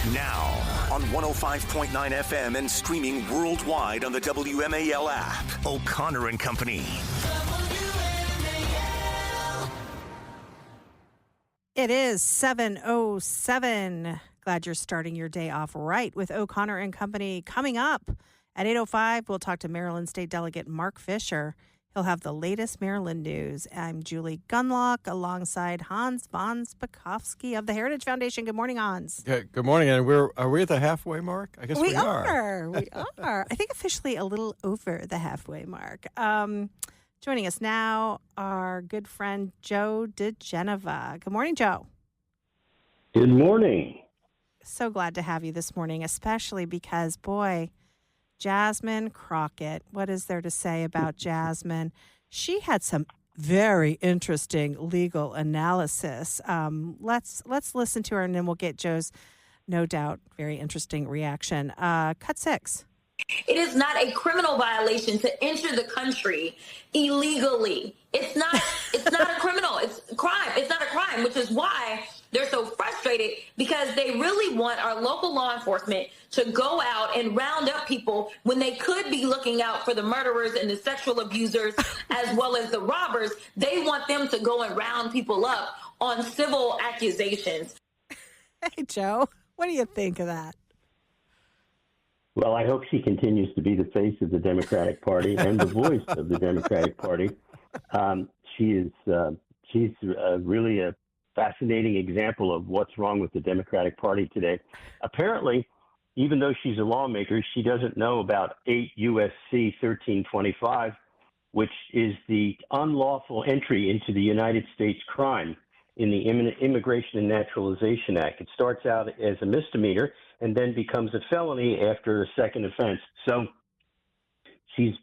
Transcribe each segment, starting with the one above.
Now, on 105.9 FM and streaming worldwide on the WMAL app, O'Connor and Company. It is 7:07. Glad you're starting your day off right with O'Connor and Company. Coming up at 8:05, we'll talk to Maryland State Delegate Mark Fisher. He'll have the latest Maryland news. I'm Julie Gunlock alongside Hans von Spakovsky of the Heritage Foundation. Good morning, Hans. Good morning. And are we at the halfway mark? I guess we are. We are. I think officially a little over the halfway mark. Joining us now, our good friend Joe diGenova. Good morning, Joe. Good morning. So glad to have you this morning, especially because, boy, Jasmine Crockett, what is there to say about Jasmine? She had some very interesting legal analysis. Let's listen to her, and then we'll get Joe's, no doubt, very interesting reaction. Cut 6. It is not a criminal violation to enter the country illegally. It's not a criminal. It's a crime. It's not a crime, which is why they're so frustrated, because they really want our local law enforcement to go out and round up people when they could be looking out for the murderers and the sexual abusers as well as the robbers. They want them to go and round people up on civil accusations. Hey, Joe, what do you think of that? Well, I hope she continues to be the face of the Democratic Party and the voice of the Democratic Party. She's really a fascinating example of what's wrong with the Democratic Party today. Apparently, even though she's a lawmaker, she doesn't know about 8 U.S.C. 1325, which is the unlawful entry into the United States crime in the Immigration and Naturalization Act. It starts out as a misdemeanor and then becomes a felony after a second offense. So she's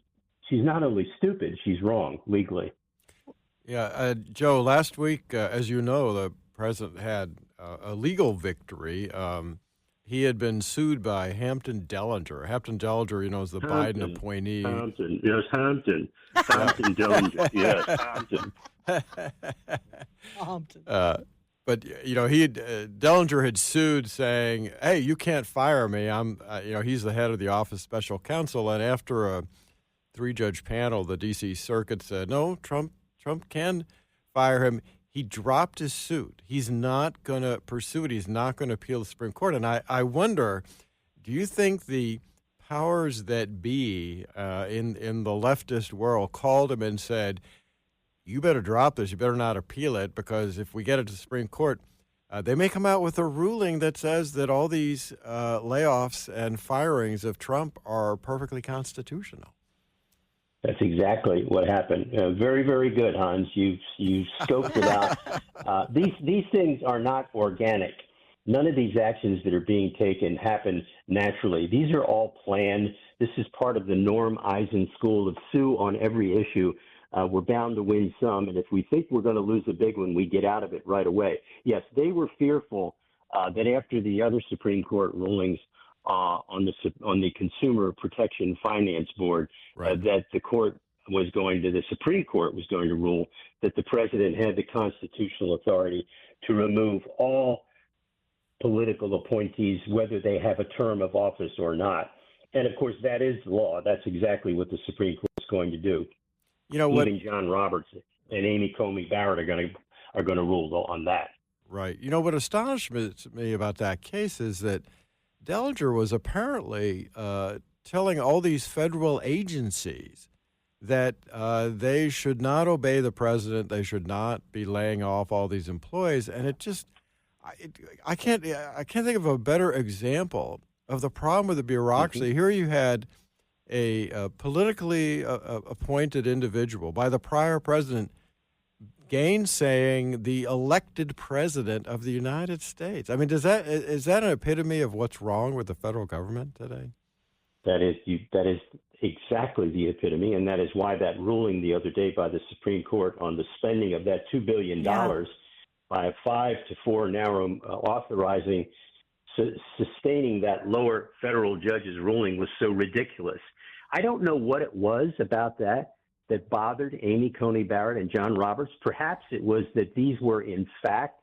not only stupid, she's wrong legally. Yeah, Joe, last week, as you know, the president had a legal victory. He had been sued by Hampton Dellinger. Hampton Dellinger, is the Biden appointee. Hampton Dellinger, yes, Hampton. But Dellinger had sued, saying, "Hey, you can't fire me. He's the head of the Office of Special Counsel." And after a 3-judge panel, the D.C. Circuit said, "No, Trump can fire him." He dropped his suit. He's not going to pursue it. He's not going to appeal to the Supreme Court. And I wonder, do you think the powers that be in the leftist world called him and said, "You better drop this. You better not appeal it, because if we get it to the Supreme Court, they may come out with a ruling that says that all these layoffs and firings of Trump are perfectly constitutional"? That's exactly what happened. Very, very good, Hans. You scoped it out. These things are not organic. None of these actions that are being taken happen naturally. These are all planned. This is part of the Norm Eisen school of sue on every issue. We're bound to win some, and if we think we're going to lose a big one, we get out of it right away. Yes, they were fearful that after the other Supreme Court rulings on the Consumer Protection Finance Board, right, that the Supreme Court was going to rule that the president had the constitutional authority to remove all political appointees, whether they have a term of office or not. And of course, that is law. That's exactly what the Supreme Court is going to do. Even John Roberts and Amy Coney Barrett are going to rule on that. Right. What astonished me about that case is that Dellinger was apparently telling all these federal agencies that they should not obey the president. They should not be laying off all these employees. And I can't think of a better example of the problem with the bureaucracy. Mm-hmm. Here you had a politically appointed individual by the prior president gainsaying the elected president of the United States. I mean, is that an epitome of what's wrong with the federal government today? That is exactly the epitome, and that is why that ruling the other day by the Supreme Court on the spending of that $2 billion by a 5-4 narrow authorizing sustaining that lower federal judge's ruling was so ridiculous. I don't know what it was about that bothered Amy Coney Barrett and John Roberts. Perhaps it was that these were, in fact,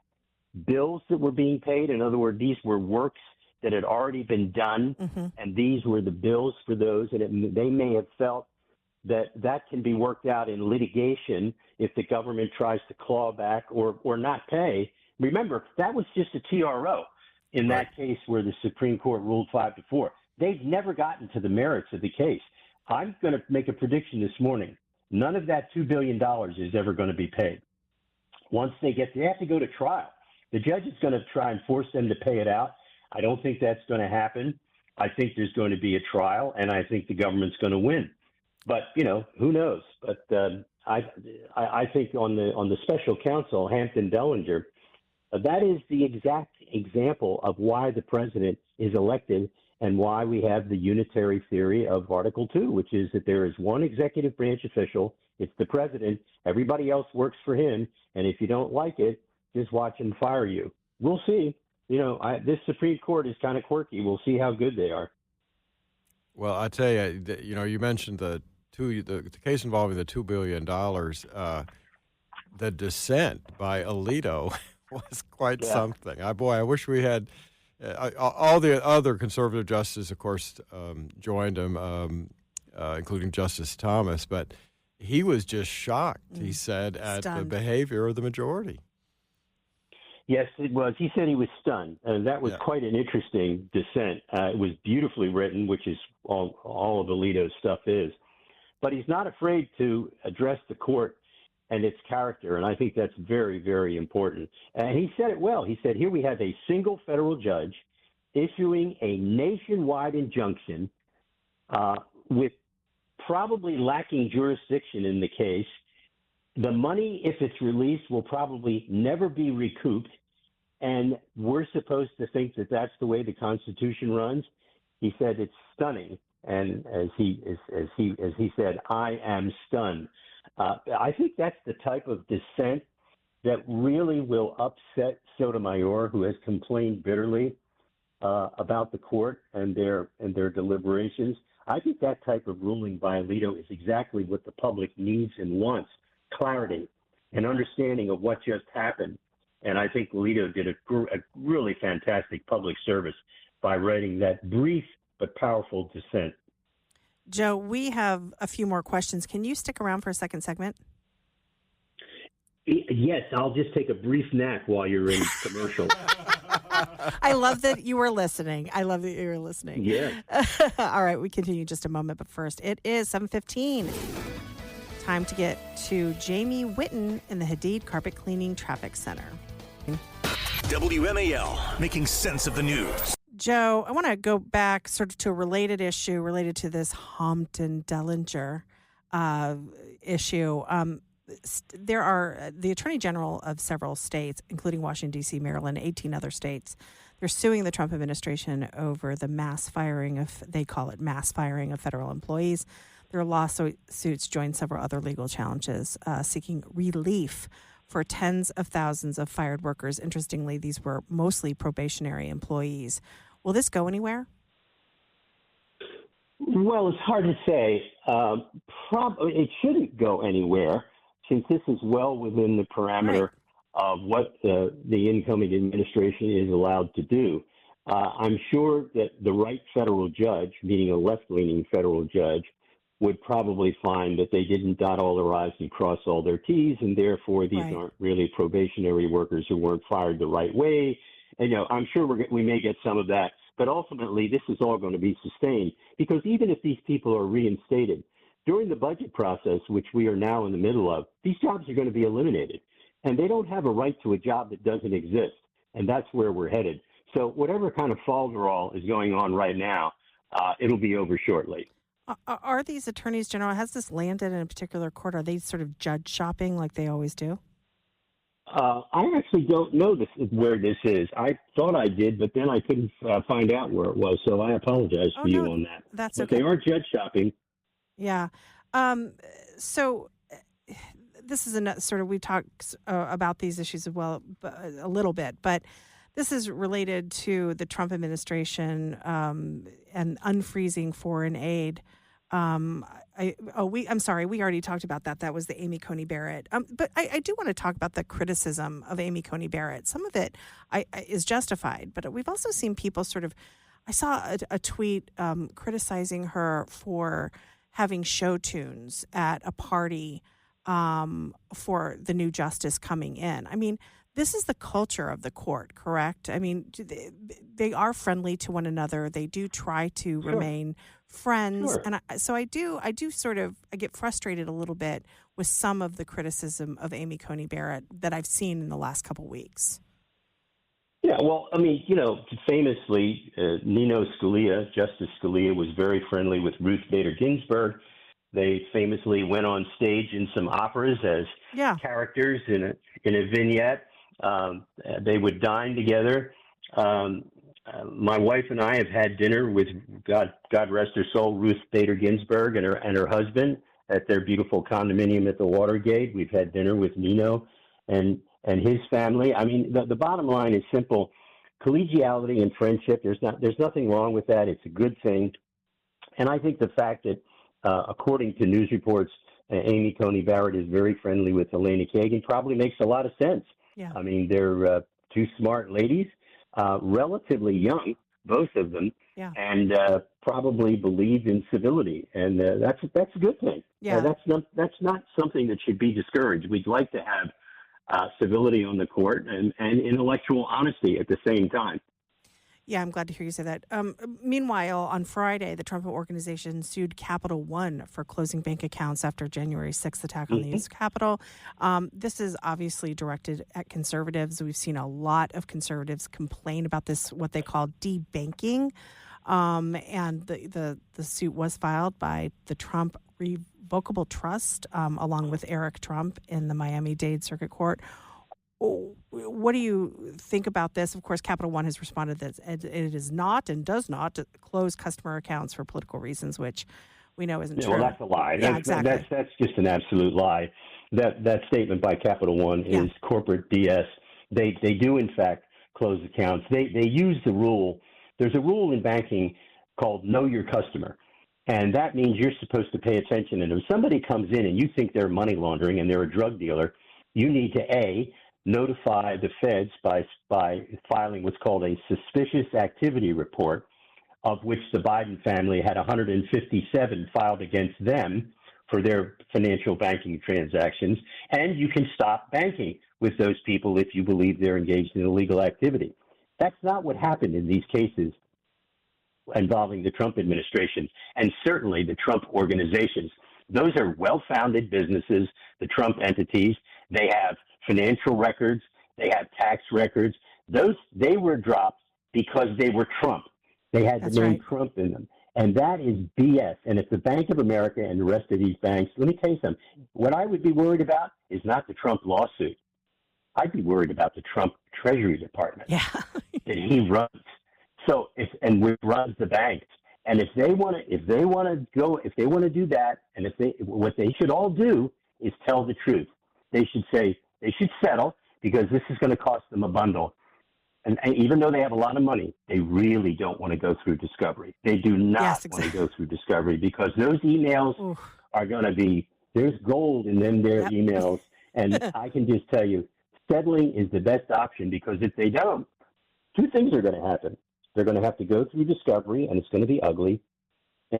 bills that were being paid. In other words, these were works that had already been done, and these were the bills for those, and they may have felt that can be worked out in litigation if the government tries to claw back or not pay. Remember, that was just a TRO in that case where the Supreme Court ruled 5-4. They've never gotten to the merits of the case. I'm going to make a prediction this morning. None of that $2 billion is ever going to be paid. Once they have to go to trial. The judge is going to try and force them to pay it out. I don't think that's going to happen. I think there's going to be a trial, and I think the government's going to win. But, who knows? But I think on the special counsel, Hampton Dellinger, that is the exact example of why the president is elected and why we have the unitary theory of Article 2, which is that there is one executive branch official. It's the president. Everybody else works for him. And if you don't like it, just watch him fire you. We'll see. This Supreme Court is kind of quirky. We'll see how good they are. Well, I tell you, you mentioned the case involving the $2 billion. The dissent by Alito was quite something. I wish we had all the other conservative justices, of course, joined him, including Justice Thomas. But he was just shocked, he said, at the behavior of the majority. Yes, it was. He said he was stunned, and that was quite an interesting dissent. It was beautifully written, which is all of Alito's stuff is. But he's not afraid to address the court and its character, and I think that's very, very important. And he said it well. He said, here we have a single federal judge issuing a nationwide injunction with probably lacking jurisdiction in the case. The money, if it's released, will probably never be recouped, and we're supposed to think that that's the way the Constitution runs. He said it's stunning, and as he said, I am stunned. I think that's the type of dissent that really will upset Sotomayor, who has complained bitterly about the court and their deliberations. I think that type of ruling by Alito is exactly what the public needs and wants. Clarity and understanding of what just happened. And I think Alito did a really fantastic public service by writing that brief but powerful dissent. Joe, we have a few more questions. Can you stick around for a second segment? Yes, I'll just take a brief nap while you're in commercial. I love that you were listening. Yeah. All right, we continue just a moment, but first, it is 7:15. Time to get to Jamie Witten in the Hadid Carpet Cleaning Traffic Center. WMAL, making sense of the news. Joe, I want to go back sort of to a related issue related to this Hampton Dellinger issue. There are the Attorney General of several states, including Washington, D.C., Maryland, 18 other states. They're suing the Trump administration over the they call it mass firing of federal employees. Their lawsuits join several other legal challenges seeking relief for tens of thousands of fired workers. Interestingly, these were mostly probationary employees. Will this go anywhere? Well, it's hard to say. It shouldn't go anywhere since this is well within the parameter of what the incoming administration is allowed to do. I'm sure that the right federal judge, meaning a left-leaning federal judge, would probably find that they didn't dot all their I's and cross all their T's, and therefore these aren't really probationary workers who weren't fired the right way. And, I'm sure we may get some of that, but ultimately this is all going to be sustained because even if these people are reinstated, during the budget process, which we are now in the middle of, these jobs are going to be eliminated, and they don't have a right to a job that doesn't exist, and that's where we're headed. So whatever kind of falderall is going on right now, it'll be over shortly. Are these attorneys general, has this landed in a particular court? Are they sort of judge shopping like they always do? I actually don't know where this is. I thought I did, but then I couldn't find out where it was, so I apologize to you on that. That's but okay. They are judge shopping. Yeah. So this is we talked about these issues as well a little bit, but this is related to the Trump administration and unfreezing foreign aid I'm sorry, we already talked about that. That was the Amy Coney Barrett. But I do want to talk about the criticism of Amy Coney Barrett. Some of it is justified, but we've also seen people sort of. I saw a tweet criticizing her for having show tunes at a party for the new justice coming in. I mean, this is the culture of the court, correct? I mean, they are friendly to one another. They do try to remain friends. Sure. And I get frustrated a little bit with some of the criticism of Amy Coney Barrett that I've seen in the last couple weeks. Yeah, well, I mean, famously, Justice Scalia was very friendly with Ruth Bader Ginsburg. They famously went on stage in some operas as characters in a vignette. They would dine together. My wife and I have had dinner with God rest her soul, Ruth Bader Ginsburg and her husband at their beautiful condominium at the Watergate. We've had dinner with Nino and his family. I mean, the bottom line is simple: collegiality and friendship. There's nothing wrong with that. It's a good thing. And I think the fact that, according to news reports, Amy Coney Barrett is very friendly with Elena Kagan probably makes a lot of sense. Yeah. I mean, they're two smart ladies, relatively young, both of them, and probably believe in civility, and that's a good thing. Yeah. That's not something that should be discouraged. We'd like to have civility on the court and intellectual honesty at the same time. Yeah, I'm glad to hear you say that. Meanwhile, on Friday, the Trump Organization sued Capital One for closing bank accounts after January 6th attack on the U.S. Capitol. This is obviously directed at conservatives. We've seen a lot of conservatives complain about this, what they call debanking. And the suit was filed by the Trump Revocable Trust, along with Eric Trump in the Miami-Dade Circuit Court. What do you think about this? Of course, Capital One has responded that it is not and does not close customer accounts for political reasons, which we know isn't true. Well, that's a lie. Yeah, exactly. That's just an absolute lie. That statement by Capital One is corporate BS. They do, in fact, close accounts. They use the rule. There's a rule in banking called know your customer. And that means you're supposed to pay attention. And if somebody comes in and you think they're money laundering and they're a drug dealer, you need to, notify the feds by filing what's called a suspicious activity report, of which the Biden family had 157 filed against them for their financial banking transactions. And you can stop banking with those people if you believe they're engaged in illegal activity. That's not what happened in these cases involving the Trump administration and certainly the Trump organizations. Those are well-founded businesses, the Trump entities. They have financial records, they have tax records. They were dropped because they were Trump. They had the name Trump in them. And that is BS. And if the Bank of America and the rest of these banks, let me tell you something, what I would be worried about is not the Trump lawsuit. I'd be worried about the Trump Treasury Department that he runs. So which runs the banks. And if they want to do that, and what they should all do is tell the truth. They should settle because this is going to cost them a bundle. And even though they have a lot of money, they really don't want to go through discovery. They do not want to go through discovery because those emails are going to be, there's gold in them emails. And I can just tell you, settling is the best option because if they don't, two things are going to happen. They're going to have to go through discovery and it's going to be ugly.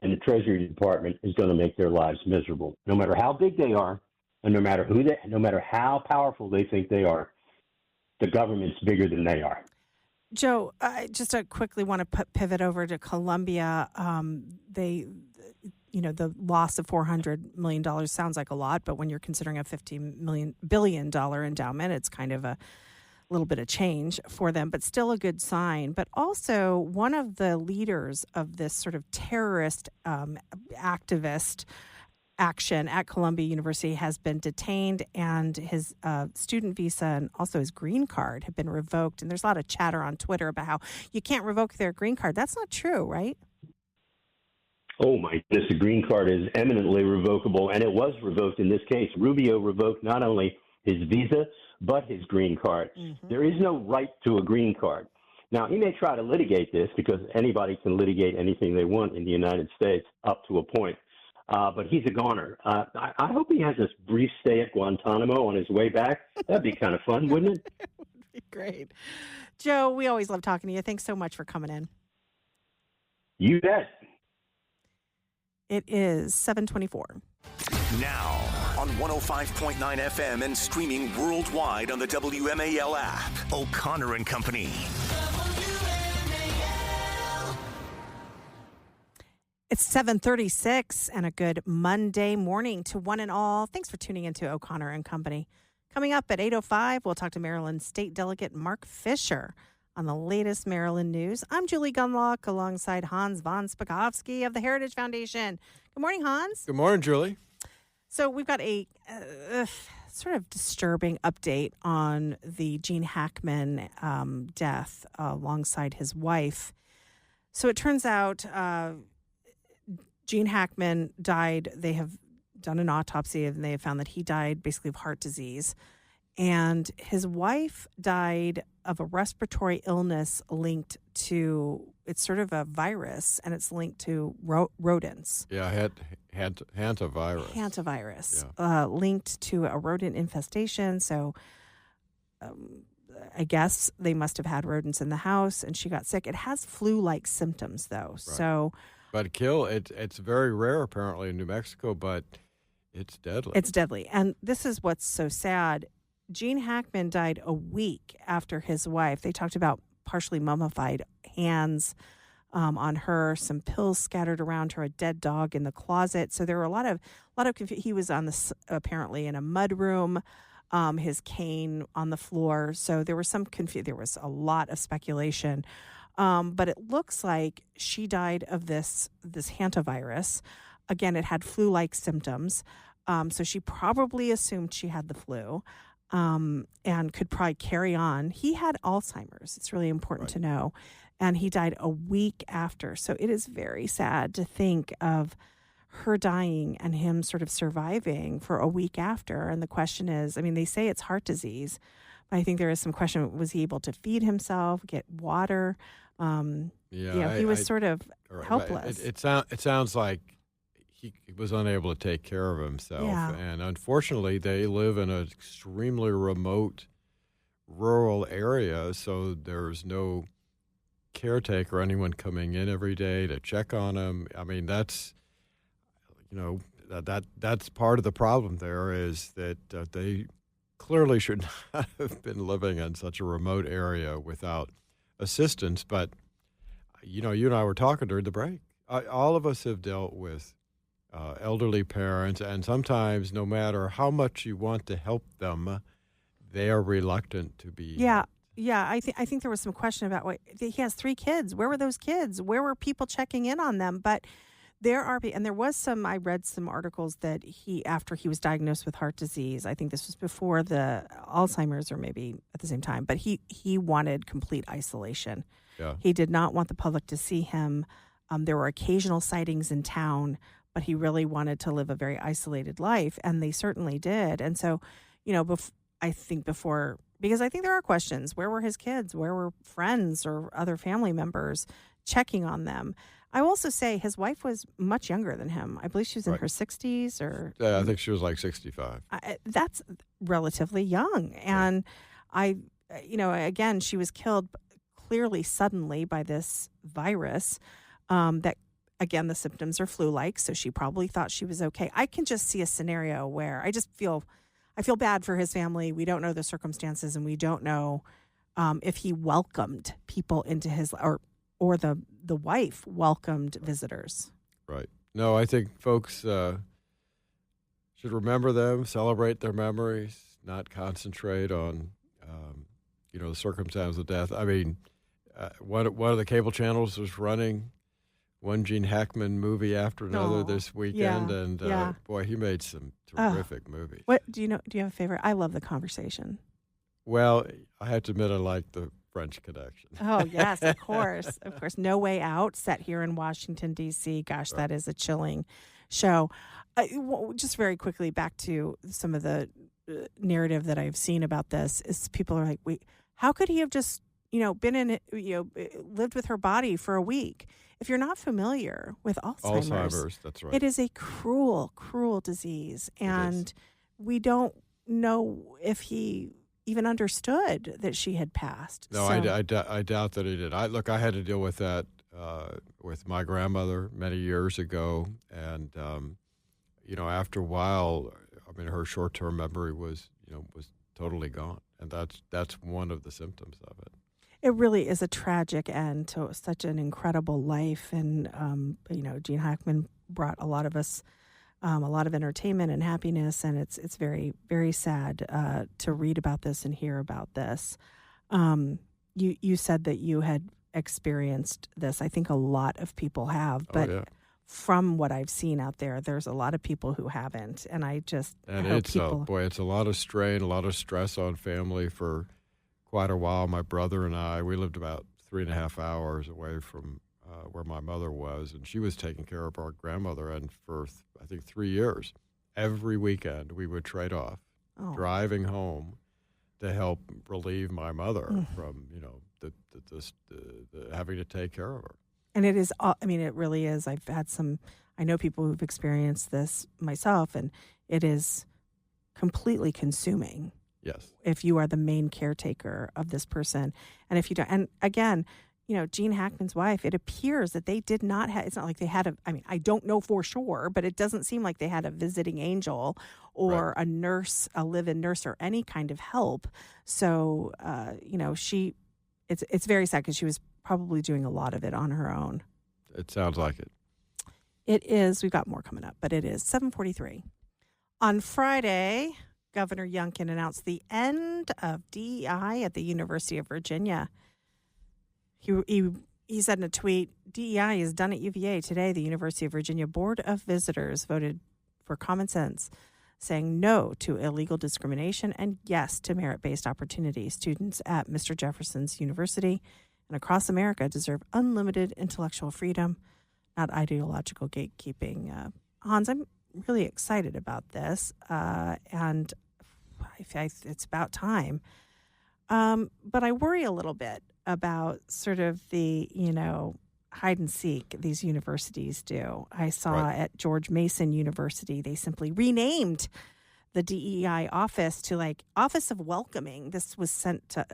And the Treasury Department is going to make their lives miserable, no matter how big they are. And no matter how powerful they think they are, the government's bigger than they are. Joe, I just quickly want to pivot over to Colombia. The loss of $400 million sounds like a lot, but when you're considering a $15 billion endowment, it's kind of a little bit of change for them, but still a good sign. But also, one of the leaders of this sort of terrorist activist action at Columbia University has been detained, and his student visa and also his green card have been revoked. And there's a lot of chatter on Twitter about how you can't revoke their green card. That's not true, right? Oh, my goodness. The green card is eminently revocable, and it was revoked in this case. Rubio revoked not only his visa, but his green card. Mm-hmm. There is no right to a green card. Now, he may try to litigate this because anybody can litigate anything they want in the United States up to a point. But he's a goner. I hope he has this brief stay at Guantanamo on his way back. That'd be kind of fun, wouldn't it? It would be great. Joe, we always love talking to you. Thanks so much for coming in. You bet. It is 7:24. Now on 105.9 FM and streaming worldwide on the WMAL app. O'Connor and Company. It's 7:36 and a good Monday morning to one and all. Thanks for tuning into O'Connor and Company. Coming up at 8:05, we'll talk to Maryland State Delegate Mark Fisher on the latest Maryland news. I'm Julie Gunlock alongside Hans von Spakovsky of the Heritage Foundation. Good morning, Hans. Good morning, Julie. So we've got a sort of disturbing update on the Gene Hackman death alongside his wife. So it turns out Gene Hackman died. They have done an autopsy and they have found that he died basically of heart disease. And his wife died of a respiratory illness linked to, it's sort of a virus, and it's linked to rodents. Yeah, hantavirus. Hantavirus, linked to a rodent infestation. So I guess they must have had rodents in the house, and she got sick. It has flu-like symptoms, though. Right. So, but it's very rare apparently in New Mexico, but it's deadly. It's deadly, and this is what's so sad. Gene Hackman died a week after his wife. They talked about partially mummified hands on her, some pills scattered around her, a dead dog in the closet. So there were a lot of he was on this apparently in a mud room, his cane on the floor. So there was some there was a lot of speculation, but it looks like she died of this hantavirus. Again, it had flu-like symptoms, so she probably assumed she had the flu. And could probably carry on. He had Alzheimer's. It's really important to know. And he died a week after. So it is very sad to think of her dying and him sort of surviving for a week after. And the question is, I mean, they say it's heart disease, but I think there is some question, was he able to feed himself, get water? He was sort of helpless. It sounds like he was unable to take care of himself. Yeah. And unfortunately, they live in an extremely remote rural area, so there's no caretaker, anyone coming in every day to check on him. I mean, that's part of the problem there is that they clearly should not have been living in such a remote area without assistance. But, you and I were talking during the break. All of us have dealt with elderly parents, and sometimes no matter how much you want to help them, they are reluctant to be. Yeah. I think there was some question about he has 3 kids. Where were those kids? Where were people checking in on them? But there was some. I read some articles that after he was diagnosed with heart disease, I think this was before the Alzheimer's or maybe at the same time. But he wanted complete isolation. Yeah. He did not want the public to see him. There were occasional sightings in town, but he really wanted to live a very isolated life, and they certainly did. And so, because I think there are questions. Where were his kids? Where were friends or other family members checking on them? I will also say his wife was much younger than him. I believe she was in her 60s or... Yeah, I think she was like 65. That's relatively young. And again, she was killed clearly suddenly by this virus that... Again, the symptoms are flu-like, so she probably thought she was okay. I can just see a scenario where I feel bad for his family. We don't know the circumstances, and we don't know if he welcomed people into his or the wife welcomed visitors. Right. No, I think folks should remember them, celebrate their memories, not concentrate on the circumstance of death. I mean, one of the cable channels was running one Gene Hackman movie after another this weekend, and boy, he made some terrific movies. What do you have a favorite? I love The Conversation. Well, I have to admit, I like The French Connection. Oh yes, of course. No Way Out, set here in Washington D.C. Gosh, that is a chilling show. Just very quickly back to some of the narrative that I've seen about this is people are like, wait, how could he have just been in, lived with her body for a week. If you're not familiar with Alzheimer's, that's right. it is a cruel, cruel disease. And we don't know if he even understood that she had passed. No, I doubt that he did. I had to deal with that with my grandmother many years ago. And, after a while, I mean, her short-term memory was totally gone. And that's one of the symptoms of it. It really is a tragic end to such an incredible life. And, Gene Hackman brought a lot of us a lot of entertainment and happiness. And it's very, very sad to read about this and hear about this. You said that you had experienced this. I think a lot of people have. But from what I've seen out there, there's a lot of people who haven't. And I just and hope it's people... it's a lot of strain, a lot of stress on family for quite a while. My brother and I, we lived about 3.5 hours away from where my mother was, and she was taking care of our grandmother. And for, I think, 3 years, every weekend we would trade off driving home to help relieve my mother from, the having to take care of her. And it is, it really is. I know people who've experienced this myself, and it is completely consuming. Yes. If you are the main caretaker of this person. And if you don't, and again, Gene Hackman's wife, it appears that they did not have, it's not like they had I don't know for sure, but it doesn't seem like they had a visiting angel or a nurse, a live-in nurse or any kind of help. So, it's very sad because she was probably doing a lot of it on her own. It sounds like it. It is. We've got more coming up, but it is 7:43. On Friday, Governor Youngkin announced the end of DEI at the University of Virginia. He said in a tweet, DEI is done at UVA. Today, the University of Virginia Board of Visitors voted for common sense, saying no to illegal discrimination and yes to merit-based opportunity. Students at Mr. Jefferson's University and across America deserve unlimited intellectual freedom, not ideological gatekeeping. Hans, I'm really excited about this, and it's about time. But I worry a little bit about sort of the, hide and seek these universities do. I saw at George Mason University, they simply renamed the DEI office to Office of Welcoming. This was sent to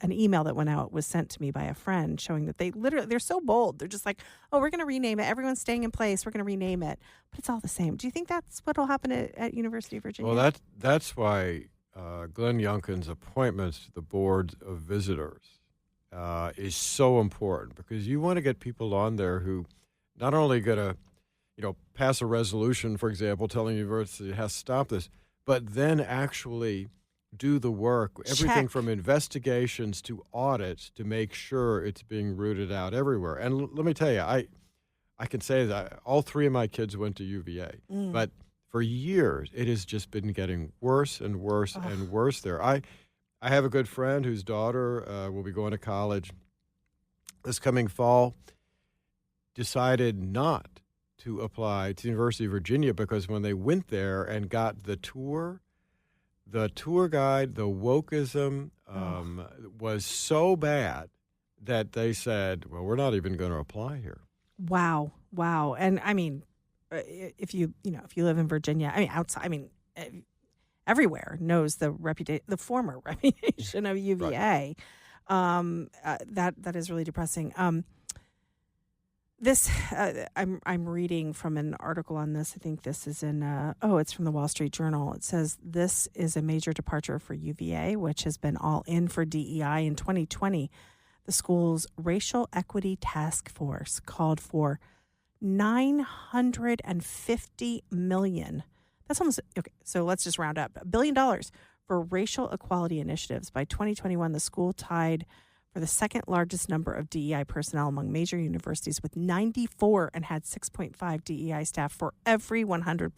an email that went out was sent to me by a friend showing that they're so bold. They're just like, oh, we're going to rename it. Everyone's staying in place. We're going to rename it. But it's all the same. Do you think that's what will happen at University of Virginia? Well, that's why Glenn Youngkin's appointments to the Board of Visitors is so important, because you want to get people on there who not only going to, pass a resolution, for example, telling the university it has to stop this, but then actually do the work, everything from investigations to audits to make sure it's being rooted out everywhere. And let me tell you, I can say that all 3 of my kids went to UVA, but for years it has just been getting worse and worse and worse there. I have a good friend whose daughter will be going to college this coming fall, decided not to apply to the University of Virginia because when they went there and got the tour guide, the wokeism was so bad that they said, well, we're not even going to apply here. Wow. And if you live in Virginia, outside, everywhere knows the former reputation of UVA. That is really depressing. This I'm reading from an article on this. I think this is in it's from the Wall Street Journal. It says this is a major departure for UVA, which has been all in for DEI in 2020. The school's racial equity task force called for $950 million. That's almost okay. So let's just round up $1 billion for racial equality initiatives. By 2021, the school tied for the second largest number of DEI personnel among major universities with 94 and had 6.5 DEI staff for every 100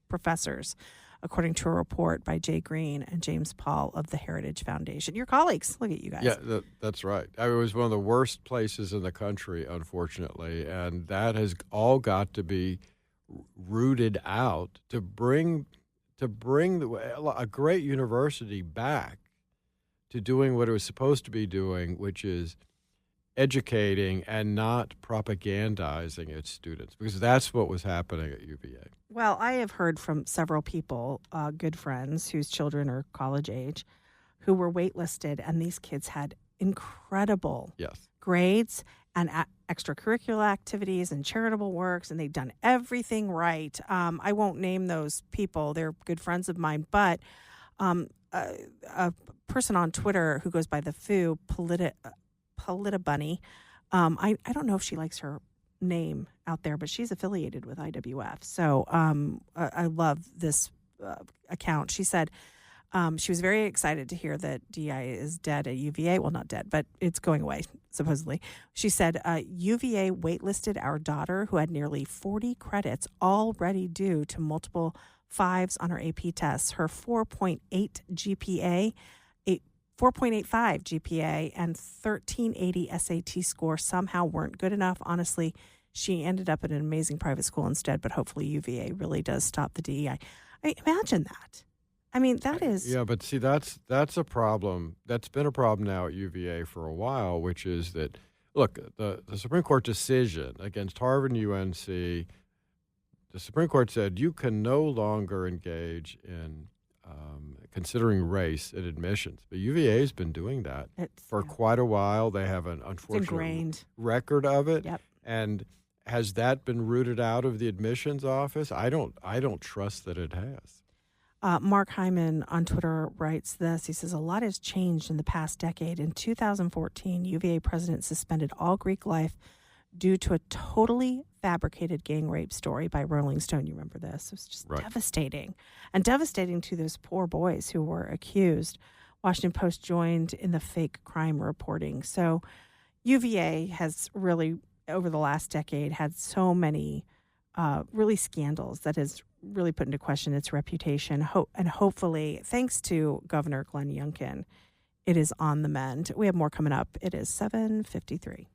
professors, according to a report by Jay Green and James Paul of the Heritage Foundation. Your colleagues, look at you guys. Yeah, that's right. It was one of the worst places in the country, unfortunately, and that has all got to be rooted out to bring a great university back to doing what it was supposed to be doing, which is educating and not propagandizing its students, because that's what was happening at UVA. Well, I have heard from several people, good friends whose children are college age, who were waitlisted, and these kids had incredible grades and extracurricular activities and charitable works, and they've done everything right. I won't name those people. They're good friends of mine, but a person on Twitter who goes by the Foo, Polita Bunny, I don't know if she likes her name out there, but she's affiliated with IWF. So I love this account. She said she was very excited to hear that DEI is dead at UVA. Well, not dead, but it's going away, supposedly. She said, UVA waitlisted our daughter who had nearly 40 credits already due to multiple 5s on her AP tests. Her 4.8 GPA, 4.85 GPA, and 1380 SAT score somehow weren't good enough. Honestly, she ended up at an amazing private school instead, but hopefully UVA really does stop the DEI. Imagine that. I mean, that is... Yeah, but see, that's a problem. That's been a problem now at UVA for a while, which is that, look, the Supreme Court decision against Harvard and UNC, the Supreme Court said you can no longer engage in considering race in admissions. But UVA has been doing that for quite a while. They have an unfortunate record of it. Yep. And has that been rooted out of the admissions office? I don't trust that it has. Mark Hyman on Twitter writes this. He says, a lot has changed in the past decade. In 2014, UVA president suspended all Greek life due to a totally fabricated gang rape story by Rolling Stone. You remember this? It was just devastating. And devastating to those poor boys who were accused. Washington Post joined in the fake crime reporting. So UVA has really, over the last decade, had so many really scandals that has really put into question its reputation. And hopefully, thanks to Governor Glenn Youngkin, it is on the mend. We have more coming up. It is 7:53.